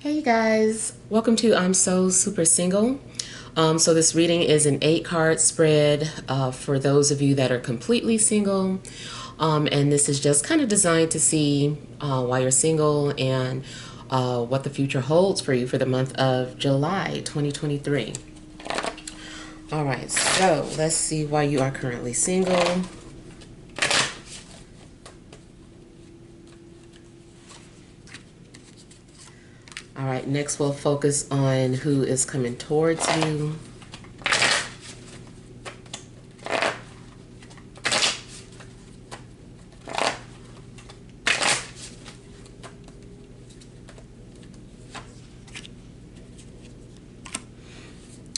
Hey you guys, welcome to I'm So Super Single. So this reading is an 8 card spread for those of you that are completely single. And this is just kind of designed to see why you're single and what the future holds for you for the month of July 2023. All right, so let's see why you are currently single. All right, next we'll focus on who is coming towards you.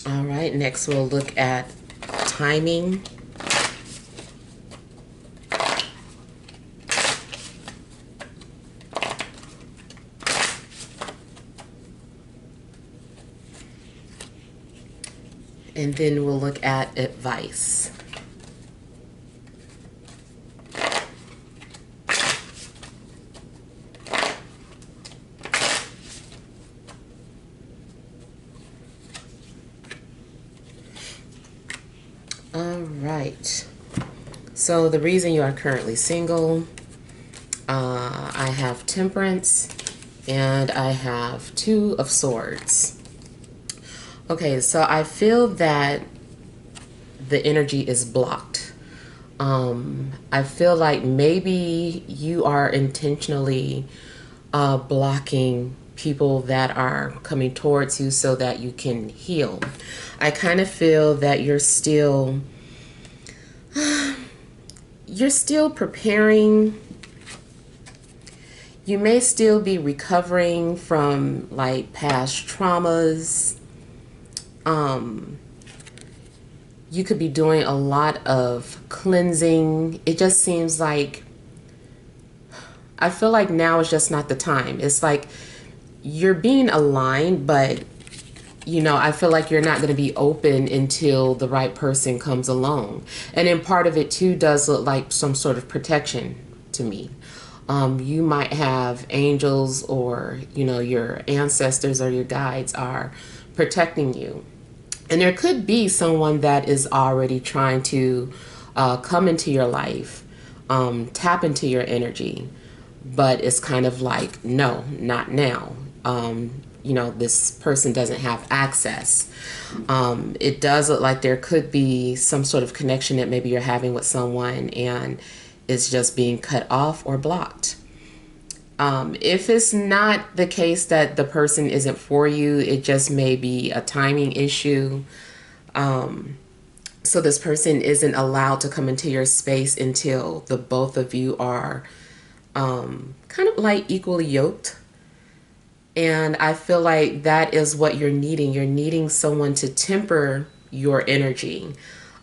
All right, next we'll look at timing. And then we'll look at advice. All right. So the reason you are currently single, I have Temperance and I have Two of Swords. Okay, so I feel that the energy is blocked. I feel like maybe you are intentionally blocking people that are coming towards you so that you can heal. I kind of feel that you're still preparing. You may still be recovering from like past traumas. You could be doing a lot of cleansing. It just seems like, I feel like now is just not the time. It's like you're being aligned, but I feel like you're not going to be open until the right person comes along. And then part of it too does look like some sort of protection to me. You might have angels or, your ancestors or your guides are protecting you. And there could be someone that is already trying to come into your life, tap into your energy, but it's kind of like, no, not now. This person doesn't have access. It does look like there could be some sort of connection that maybe you're having with someone and it's just being cut off or blocked. If it's not the case that the person isn't for you, it just may be a timing issue. So this person isn't allowed to come into your space until the both of you are kind of like equally yoked. And I feel like that is what you're needing. You're needing someone to temper your energy.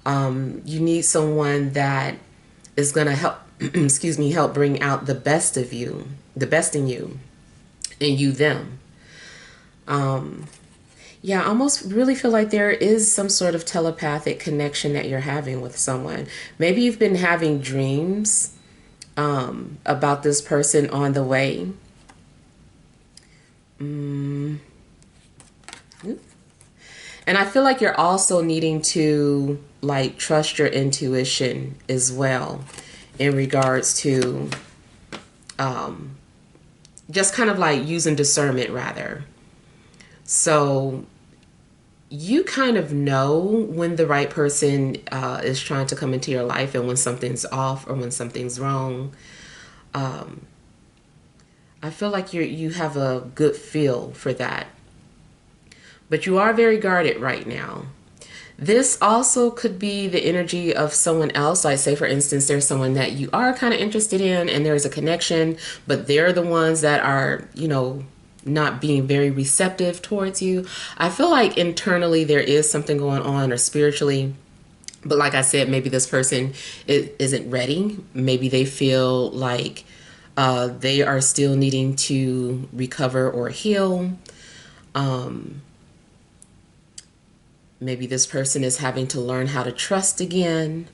You need someone that is going to help, excuse me, help bring out the best of you, the best in you, and you them. Yeah, I almost really feel like there is some sort of telepathic connection that you're having with someone. Maybe you've been having dreams about this person on the way. And I feel like you're also needing to like trust your intuition as well in regards to just kind of like using discernment rather. So you kind of know when the right person is trying to come into your life and when something's off or when something's wrong. I feel like you have a good feel for that. But you are very guarded right now. This also could be the energy of someone else. Like say, for instance, there's someone that you are kind of interested in and there's a connection, but they're the ones that are, not being very receptive towards you. I feel like internally there is something going on or spiritually. But like I said, maybe this person isn't ready. Maybe they feel like they are still needing to recover or heal. Maybe this person is having to learn how to trust again.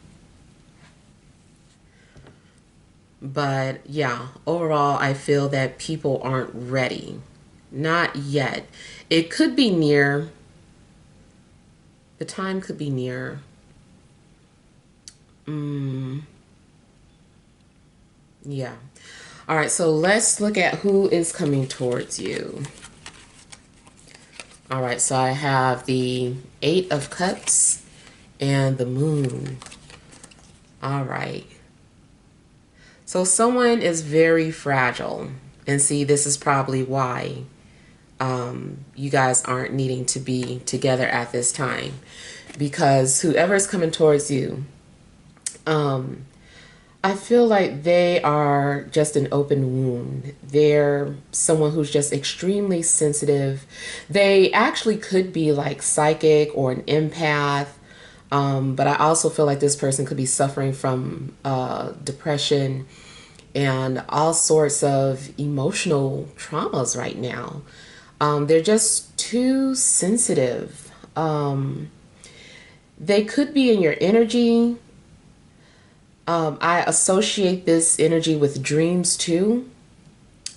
But yeah, overall, I feel that people aren't ready. Not yet. It could be near. The time could be near. Yeah. All right, so let's look at who is coming towards you. All right, so I have the Eight of Cups and the Moon. All right. So someone is very fragile. And see, this is probably why you guys aren't needing to be together at this time. Because whoever is coming towards you, I feel like they are just an open wound. They're someone who's just extremely sensitive. They actually could be like psychic or an empath. But I also feel like this person could be suffering from depression and all sorts of emotional traumas right now. They're just too sensitive. They could be in your energy. I associate this energy with dreams too.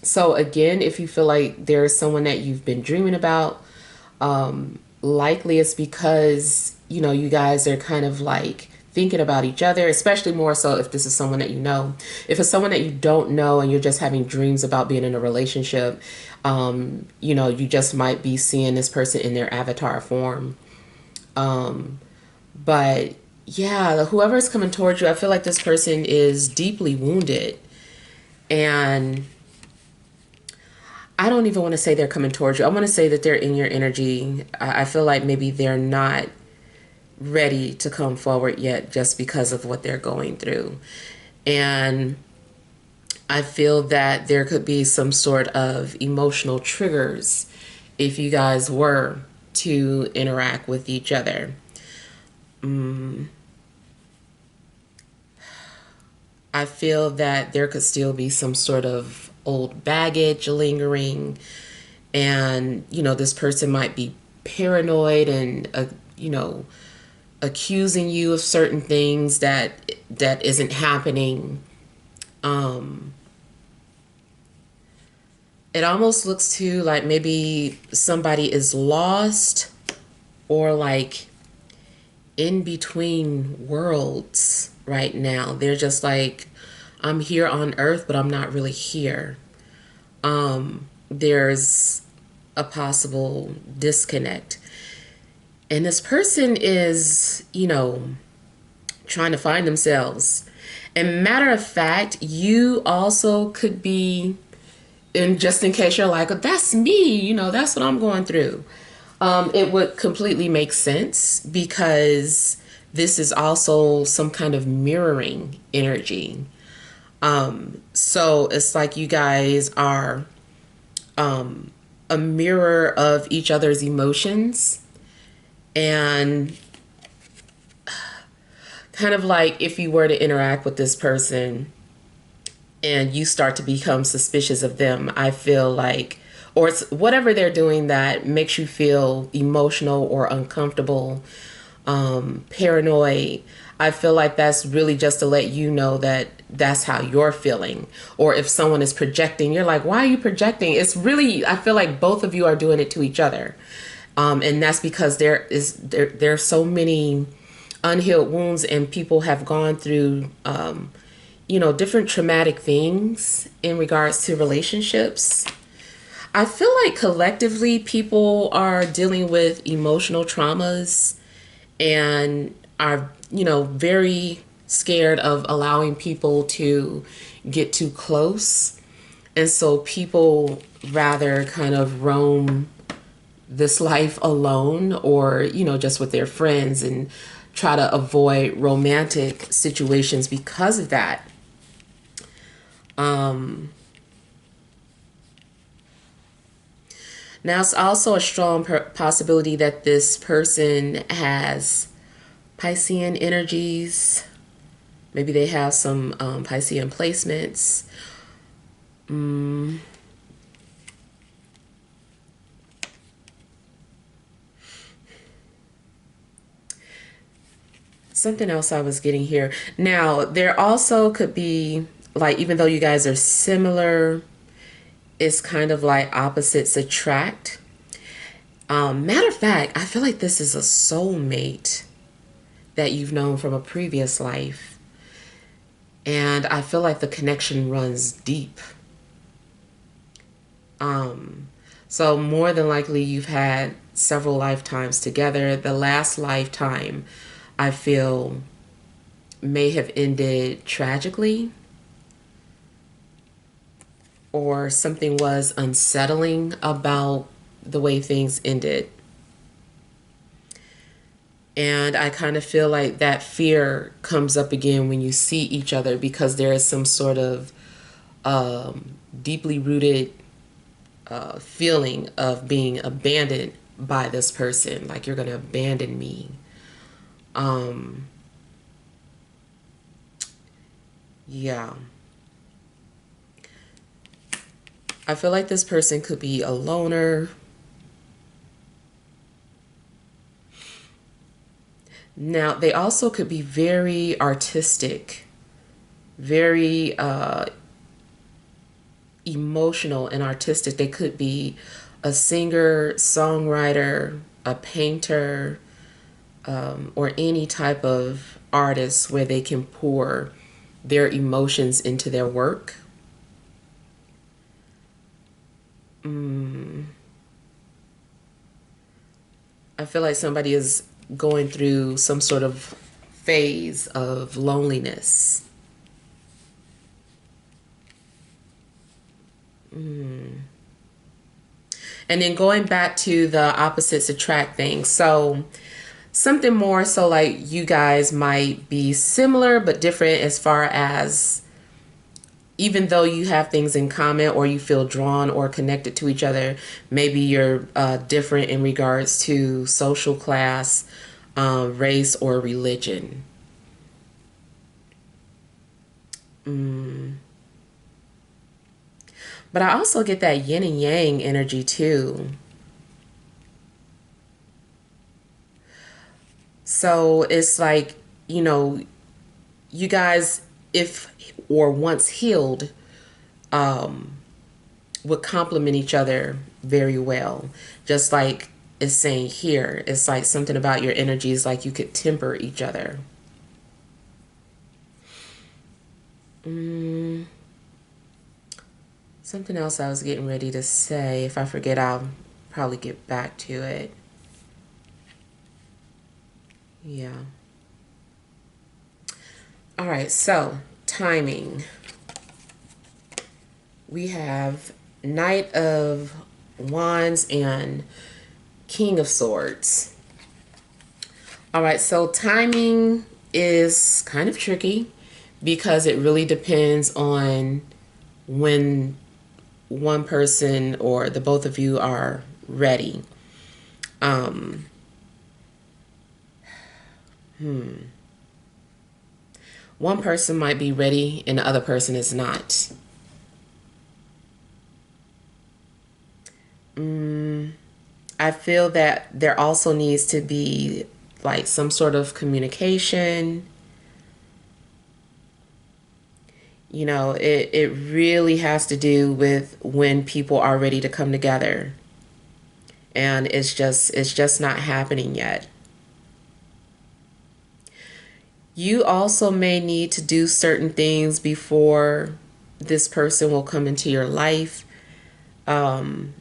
So again, if you feel like there's someone that you've been dreaming about, likely it's because, you know, you guys are kind of like thinking about each other, especially more so if this is someone that you know. If it's someone that you don't know and you're just having dreams about being in a relationship, you know, you just might be seeing this person in their avatar form. But yeah, whoever's coming towards you, I feel like this person is deeply wounded. And I don't even want to say they're coming towards you. I want to say that they're in your energy. I feel like maybe they're not ready to come forward yet just because of what they're going through. And I feel that there could be some sort of emotional triggers if you guys were to interact with each other. I feel that there could still be some sort of old baggage lingering, and you know, this person might be paranoid and you know, accusing you of certain things that isn't happening. It almost looks to like maybe somebody is lost or like in between worlds right now. They're just like, I'm here on earth, but I'm not really here. There's a possible disconnect. And this person is, you know, trying to find themselves. And matter of fact, you also could be, and just in case you're like, oh, that's me, you know, that's what I'm going through. It would completely make sense because this is also some kind of mirroring energy. So it's like you guys are a mirror of each other's emotions, and kind of like if you were to interact with this person and you start to become suspicious of them, I feel like, or it's whatever they're doing that makes you feel emotional or uncomfortable, paranoid. I feel like that's really just to let you know that that's how you're feeling. Or if someone is projecting, you're like, why are you projecting? It's really, I feel like both of you are doing it to each other. And that's because there are so many unhealed wounds, and people have gone through, you know, different traumatic things in regards to relationships. I feel like collectively people are dealing with emotional traumas and are, you know, very scared of allowing people to get too close. And so people rather kind of roam this life alone, or, you know, just with their friends, and try to avoid romantic situations because of that. Now, it's also a strong possibility that this person has Piscean energies. Maybe they have some Piscean placements. Something else I was getting here. Now, there also could be, like, even though you guys are similar it's kind of like opposites attract. Matter of fact, I feel like this is a soulmate that you've known from a previous life. And I feel like the connection runs deep. So more than likely you've had several lifetimes together. The last lifetime, I feel, may have ended tragically, or something was unsettling about the way things ended. And I kind of feel like that fear comes up again when you see each other, because there is some sort of deeply rooted feeling of being abandoned by this person. Like, you're going to abandon me. Yeah. I feel like this person could be a loner. Now, they also could be very artistic, very emotional and artistic. They could be a singer, songwriter, a painter, or any type of artist where they can pour their emotions into their work. I feel like somebody is going through some sort of phase of loneliness. And then going back to the opposites attract thing. So something more so like you guys might be similar but different, as far as even though you have things in common or you feel drawn or connected to each other, maybe you're different in regards to social class, race, or religion. But I also get that yin and yang energy too. So it's like, you know, you guys, if or once healed, would complement each other very well. Just like it's saying here, it's like something about your energies, like you could temper each other. Something else I was getting ready to say. If I forget, I'll probably get back to it. Yeah. All right, so timing. We have Knight of Wands and King of Swords. All right, so timing is kind of tricky because it really depends on when one person or the both of you are ready. One person might be ready and the other person is not. I feel that there also needs to be like some sort of communication. You know, it really has to do with when people are ready to come together. And it's just not happening yet. You also may need to do certain things before this person will come into your life. There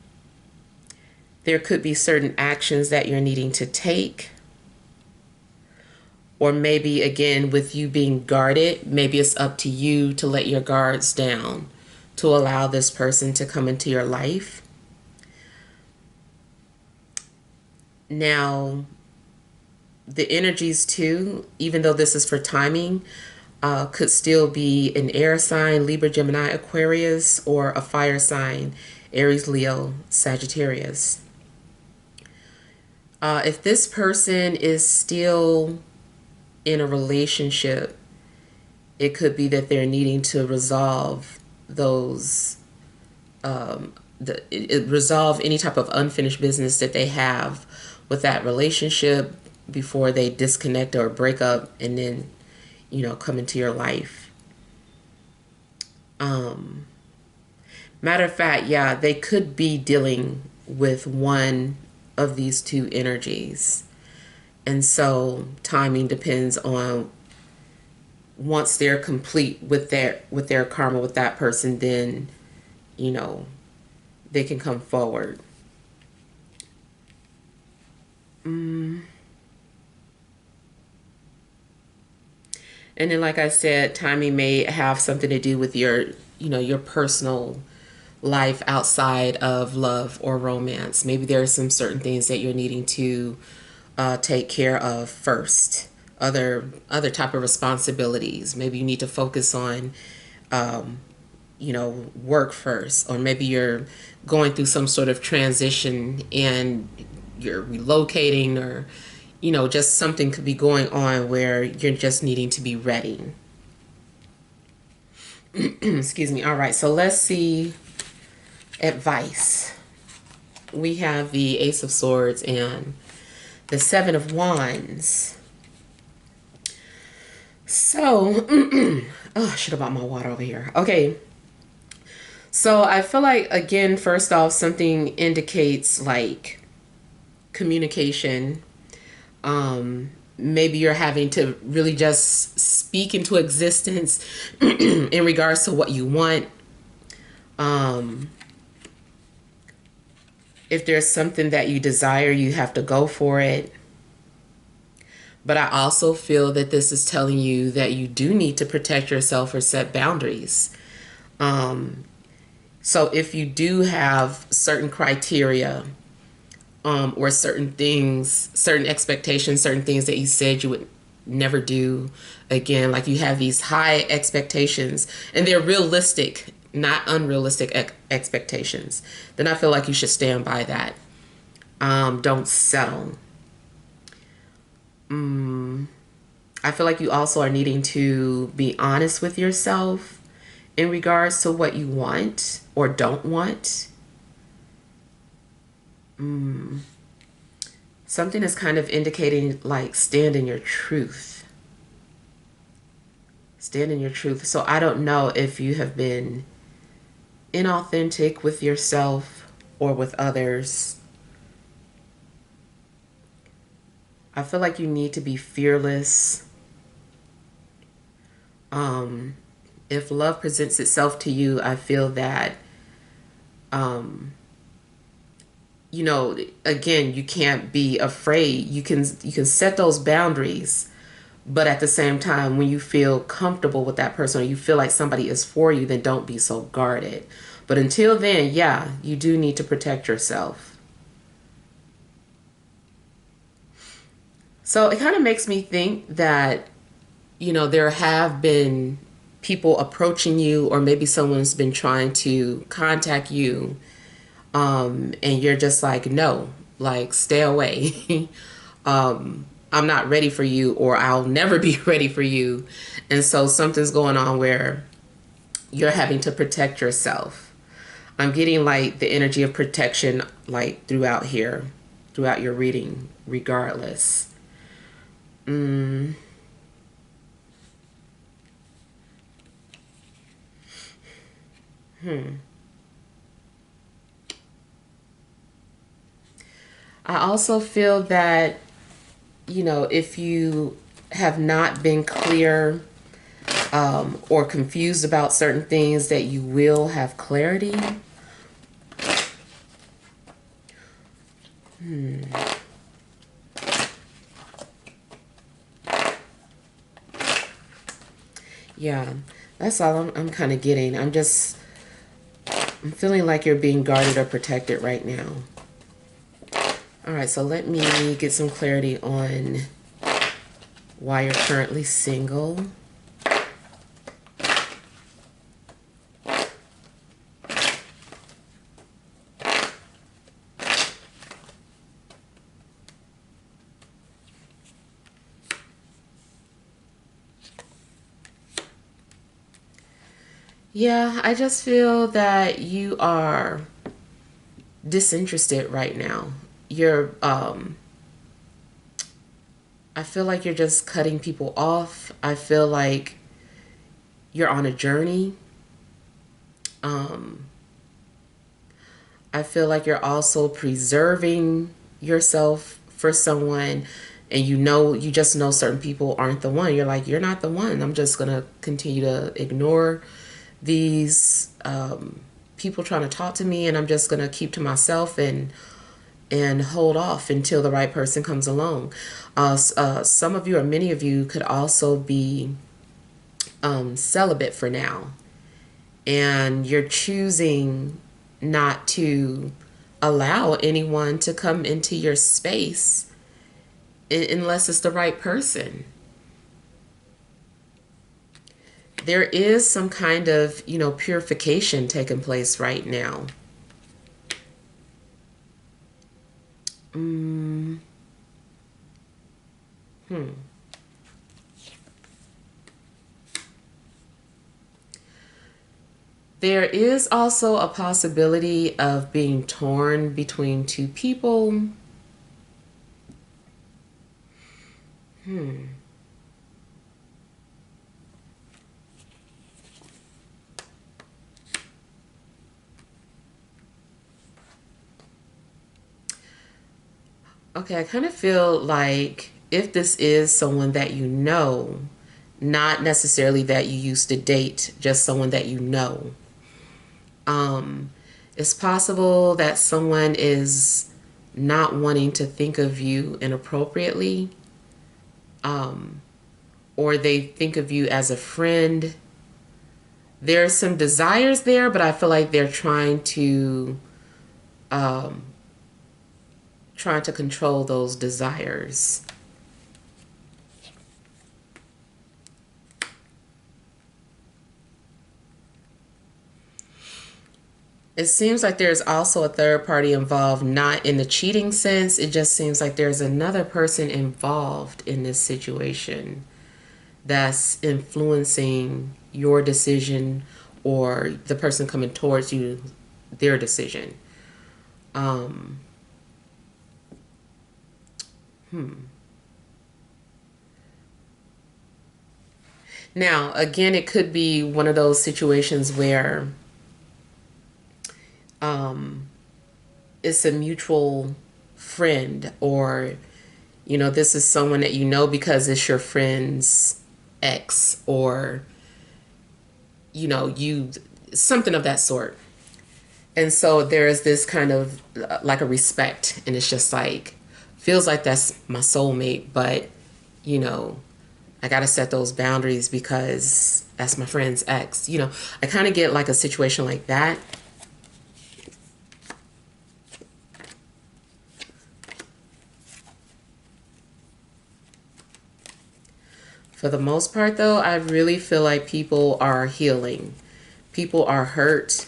could be certain actions that you're needing to take. Or maybe, again, with you being guarded, maybe it's up to you to let your guards down to allow this person to come into your life. Now, the energies too, even though this is for timing, could still be an air sign, Libra, Gemini, Aquarius, or a fire sign, Aries, Leo, Sagittarius. If this person is still in a relationship, it could be that they're needing to resolve those, resolve any type of unfinished business that they have with that relationship before they disconnect or break up and then, come into your life. Matter of fact, yeah, they could be dealing with one of these two energies. And so timing depends on, once they're complete with their karma with that person, then, you know, they can come forward. And then, like I said, timing may have something to do with your, your personal life outside of love or romance. Maybe there are some certain things that you're needing to take care of first. Other type of responsibilities. Maybe you need to focus on, work first, or maybe you're going through some sort of transition and you're relocating, or just something could be going on where you're just needing to be ready. Excuse me. All right, so let's see advice. We have the Ace of Swords and the Seven of Wands. So, oh, I should have bought my water over here. Okay. So I feel like, again, first off, something indicates like communication. Maybe you're having to really just speak into existence in regards to what you want. If there's something that you desire, you have to go for it. But I also feel that this is telling you that you do need to protect yourself or set boundaries. So if you do have certain criteria, or certain things, certain expectations, certain things that you said you would never do again, like you have these high expectations and they're realistic, not unrealistic expectations, then I feel like you should stand by that. Don't settle. I feel like you also are needing to be honest with yourself in regards to what you want or don't want. Something is kind of indicating like stand in your truth. Stand in your truth. So I don't know if you have been inauthentic with yourself or with others. I feel like you need to be fearless. If love presents itself to you, I feel that, again, you can't be afraid. You can set those boundaries, but at the same time, when you feel comfortable with that person, or you feel like somebody is for you, then don't be so guarded. But until then, yeah, you do need to protect yourself. So it kind of makes me think that, there have been people approaching you, or maybe someone's been trying to contact you, and you're just like, no, like, stay away. I'm not ready for you, or I'll never be ready for you. And so something's going on where you're having to protect yourself. I'm getting like the energy of protection like throughout here, throughout your reading, regardless. I also feel that, if you have not been clear, or confused about certain things, that you will have clarity. Yeah, that's all I'm kind of getting. I'm feeling like you're being guarded or protected right now. All right, so let me get some clarity on why you're currently single. Yeah, I just feel that you are disinterested right now. I feel like you're just cutting people off. I feel like you're on a journey. I feel like you're also preserving yourself for someone, and you just know certain people aren't the one. You're like, you're not the one. I'm just going to continue to ignore these people trying to talk to me, and I'm just going to keep to myself and hold off until the right person comes along. Some of you, or many of you, could also be celibate for now, and you're choosing not to allow anyone to come into your space unless it's the right person. There is some kind of, purification taking place right now. There is also a possibility of being torn between two people. Okay, I kind of feel like if this is someone that you know, not necessarily that you used to date, just someone that you know, it's possible that someone is not wanting to think of you inappropriately, or they think of you as a friend. There's some desires there, but I feel like they're trying to control those desires. It seems like there's also a third party involved, not in the cheating sense. It just seems like there's another person involved in this situation that's influencing your decision, or the person coming towards you, their decision. Now, again, it could be one of those situations where it's a mutual friend, or this is someone that you know because it's your friend's ex, or you something of that sort. And so there is this kind of like a respect, and it's just like, feels like that's my soulmate, but I got to set those boundaries because that's my friend's ex. I kind of get like a situation like that. For the most part, though, I really feel like people are healing. People are hurt,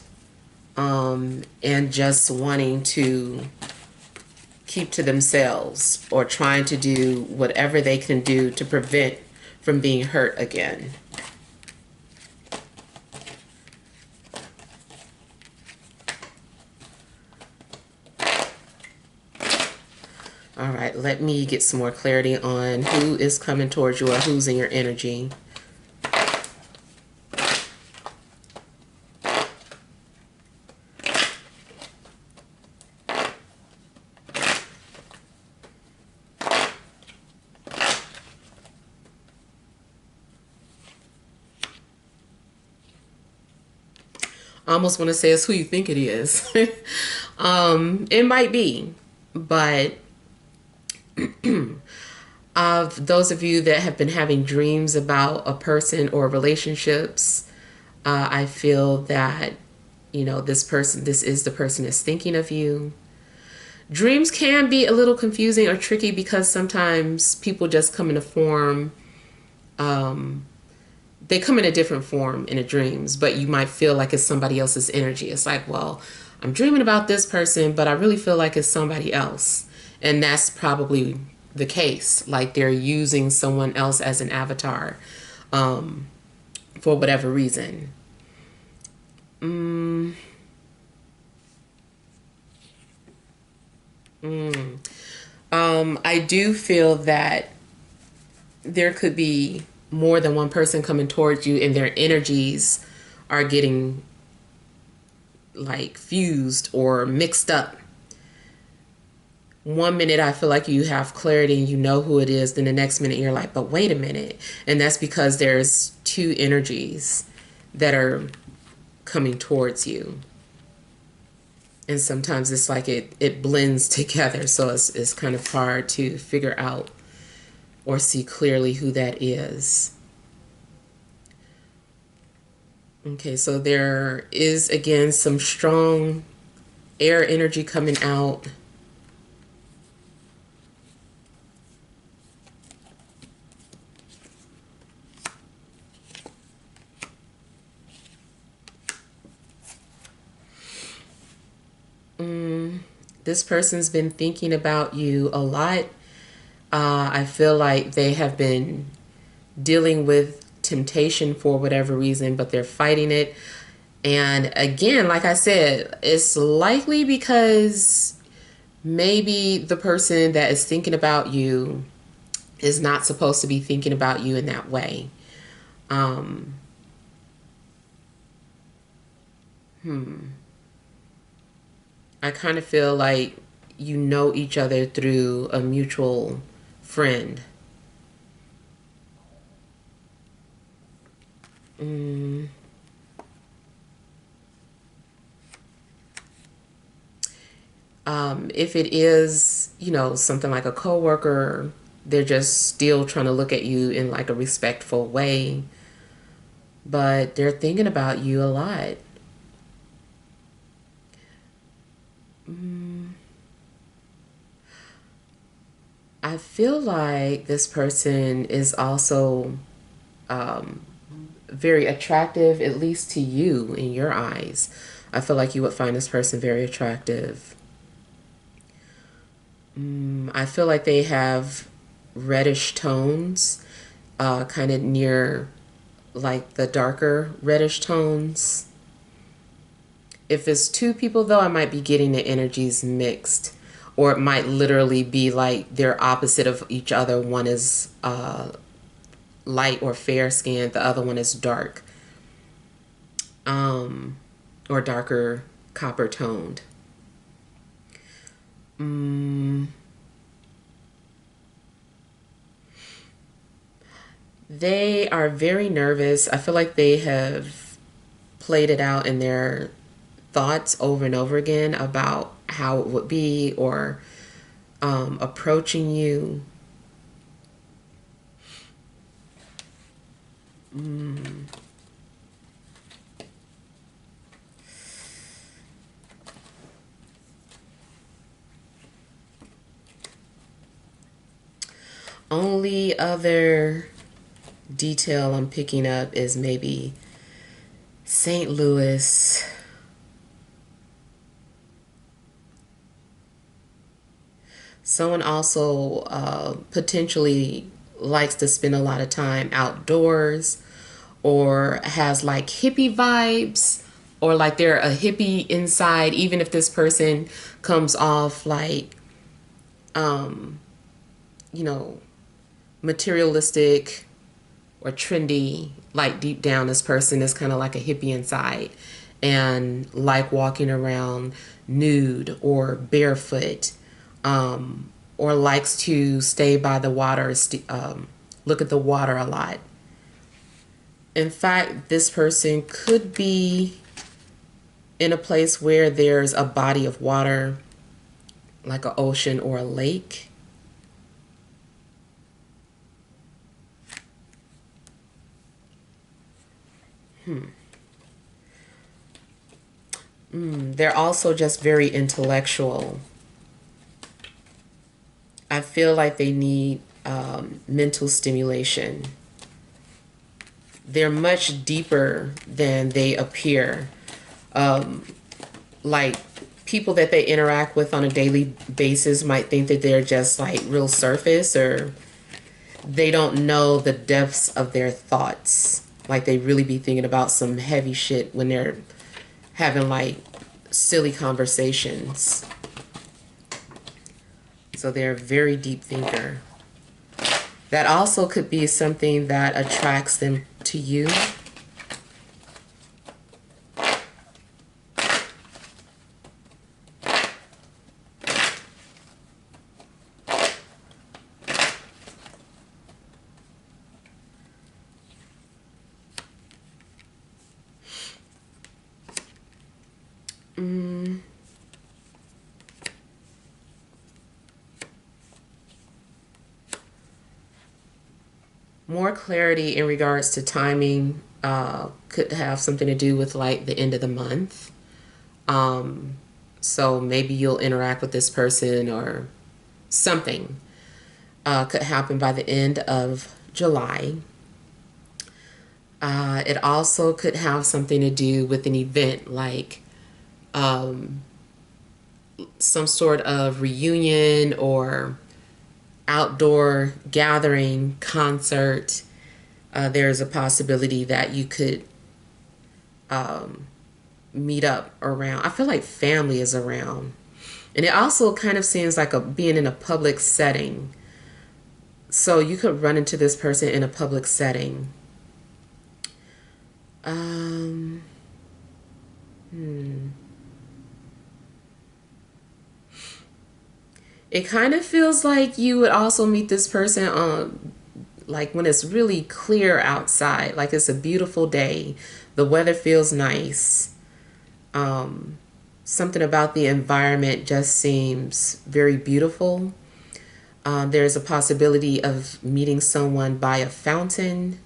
and just wanting to keep to themselves, or trying to do whatever they can do to prevent from being hurt again. All right, let me get some more clarity on who is coming towards you, or who's in your energy. I almost want to say it's who you think it is. It might be, but of those of you that have been having dreams about a person or relationships, I feel that, this is the person that's thinking of you. Dreams can be a little confusing or tricky because sometimes people just come in a form, they come in a different form in the dreams, but you might feel like it's somebody else's energy. It's like, well, I'm dreaming about this person, but I really feel like it's somebody else. And that's probably the case. Like they're using someone else as an avatar, for whatever reason. I do feel that there could be more than one person coming towards you, and their energies are getting like fused or mixed up. One minute I feel like you have clarity and you know who it is, then the next minute you're like, but wait a minute. And that's because there's two energies that are coming towards you. And sometimes it's like it blends together, so it's kind of hard to figure out or see clearly who that is. Okay, so there is again some strong air energy coming out. This person's been thinking about you a lot. I feel like they have been dealing with temptation for whatever reason, but they're fighting it. And again, like I said, it's likely because maybe the person that is thinking about you is not supposed to be thinking about you in that way. I kind of feel like you know each other through a mutual friend. If it is, you know, something like a coworker, they're just still trying to look at you in like a respectful way, but they're thinking about you a lot. I feel like this person is also very attractive, at least to you in your eyes. I feel like you would find this person very attractive. I feel like they have reddish tones, kind of near like the darker reddish tones. If it's two people though, I might be getting the energies mixed. Or it might literally be like they're opposite of each other. One is light or fair skinned, the other one is dark. Or darker copper toned. They are very nervous. I feel like they have played it out in their thoughts over and over again about how it would be or approaching you. Only other detail I'm picking up is maybe St. Louis. Someone also potentially likes to spend a lot of time outdoors or has like hippie vibes or like they're a hippie inside, even if this person comes off like, you know, materialistic or trendy, like deep down this person is kind of like a hippie inside and like walking around nude or barefoot, or likes to stay by the water, look at the water a lot. In fact, this person could be in a place where there's a body of water, like an ocean or a lake. They're also just very intellectual. I feel like they need mental stimulation. They're much deeper than they appear. Like people that they interact with on a daily basis might think that they're just like real surface, or they don't know the depths of their thoughts. Like they really be thinking about some heavy shit when they're having like silly conversations. So they're a very deep thinker. That also could be something that attracts them to you. More clarity in regards to timing could have something to do with like the end of the month. So maybe you'll interact with this person or something could happen by the end of July. It also could have something to do with an event like some sort of reunion or outdoor gathering, concert. There's a possibility that you could meet up around. I feel like family is around. And it also kind of seems like being in a public setting. So you could run into this person in a public setting. Um, hmm. It kind of feels like you would also meet this person on, like when it's really clear outside, like it's a beautiful day, the weather feels nice. Something about the environment just seems very beautiful. There's a possibility of meeting someone by a fountain.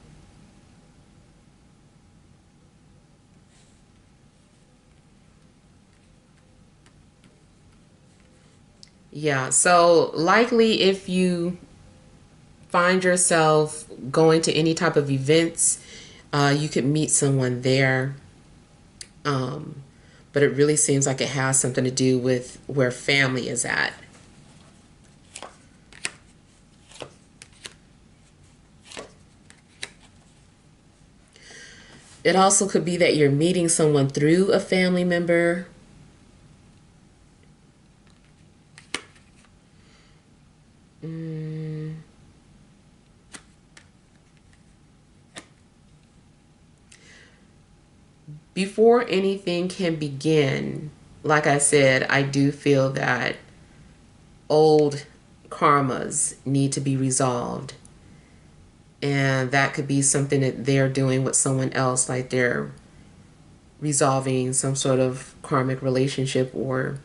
Yeah, so likely if you find yourself going to any type of events, you could meet someone there. Um, but it really seems like it has something to do with where family is at. It also could be that you're meeting someone through a family member. Mm. Before anything can begin, like I said, I do feel that old karmas need to be resolved. And that could be something that they're doing with someone else, like they're resolving some sort of karmic relationship, or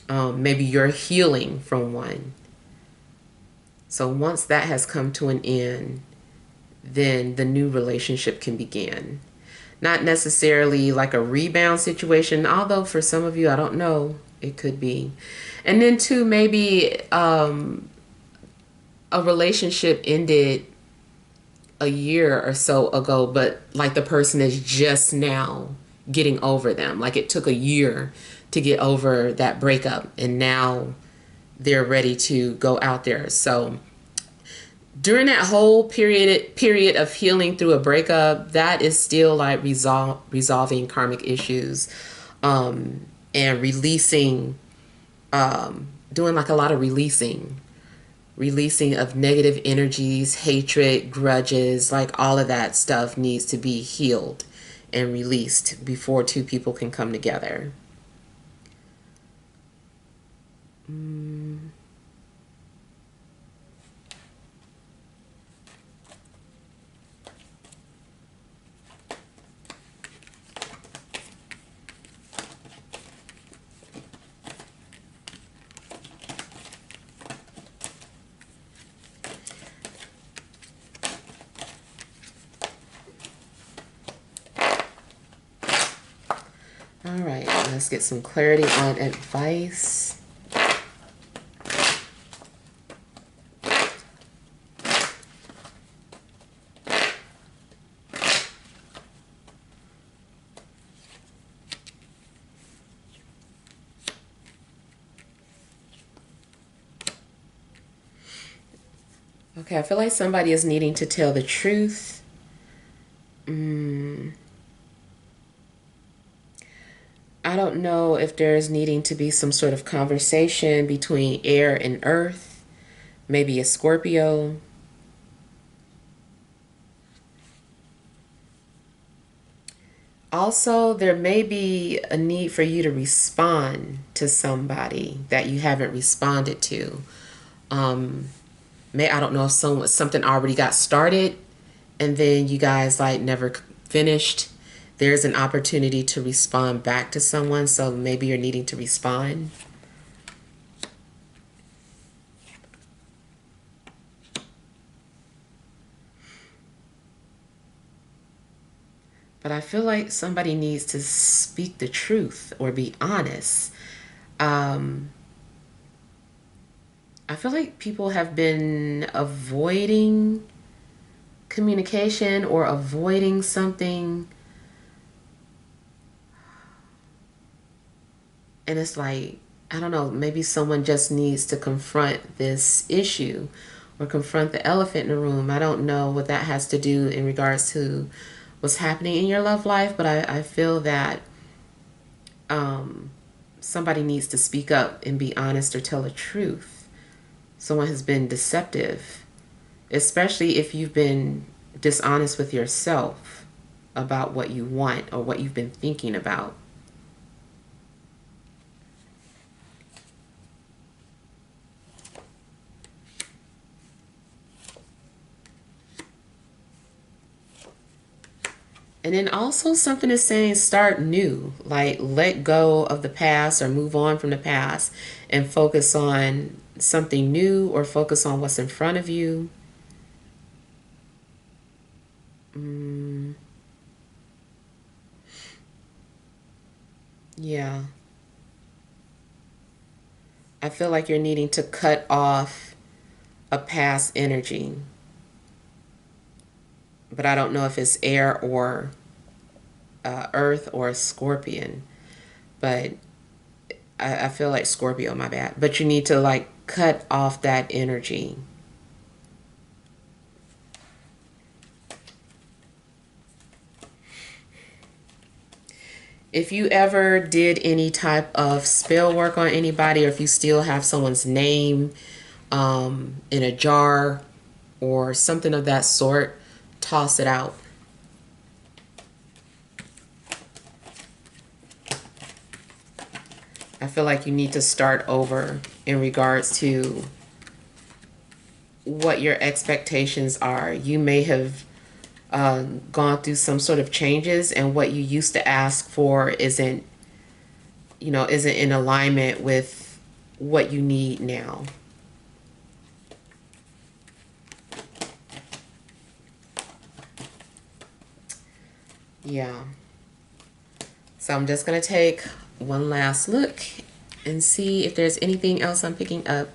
maybe you're healing from one. So once that has come to an end, then the new relationship can begin. Not necessarily like a rebound situation, although for some of you, I don't know, it could be. And then too, maybe a relationship ended a year or so ago, but like the person is just now getting over them. Like it took a year to get over that breakup, and now they're ready to go out there. So during that whole period of healing through a breakup, that is still like resolving karmic issues, and releasing, doing like a lot of releasing of negative energies, hatred, grudges, like all of that stuff needs to be healed and released before two people can come together. All right, let's get some clarity on advice. Okay, I feel like somebody is needing to tell the truth. I don't know if there's needing to be some sort of conversation between air and earth, maybe a Scorpio. Also, there may be a need for you to respond to somebody that you haven't responded to. Um, I don't know if something already got started and then you guys like never finished. There's an opportunity to respond back to someone, so maybe you're needing to respond. But I feel like somebody needs to speak the truth or be honest. Um, I feel like people have been avoiding communication or avoiding something. And it's like, I don't know, maybe someone just needs to confront this issue or confront the elephant in the room. I don't know what that has to do in regards to what's happening in your love life, but I feel that somebody needs to speak up and be honest or tell the truth. Someone has been deceptive, especially if you've been dishonest with yourself about what you want or what you've been thinking about. And then also something is saying start new, like let go of the past or move on from the past and focus on something new or focus on what's in front of you. Yeah. I feel like you're needing to cut off a past energy, but I don't know if it's air or earth or scorpion, but I feel like Scorpio, my bad. But you need to like cut off that energy. If you ever did any type of spell work on anybody, or if you still have someone's name in a jar or something of that sort, toss it out. I feel like you need to start over in regards to what your expectations are. You may have gone through some sort of changes, and what you used to ask for isn't in alignment with what you need now. Yeah. So I'm just going to take one last look and see if there's anything else I'm picking up.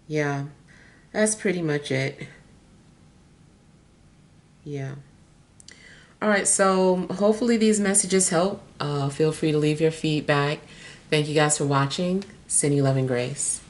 Yeah, that's pretty much it. Yeah. All right, so hopefully these messages help. Feel free to leave your feedback. Thank you guys for watching. Sending love and grace.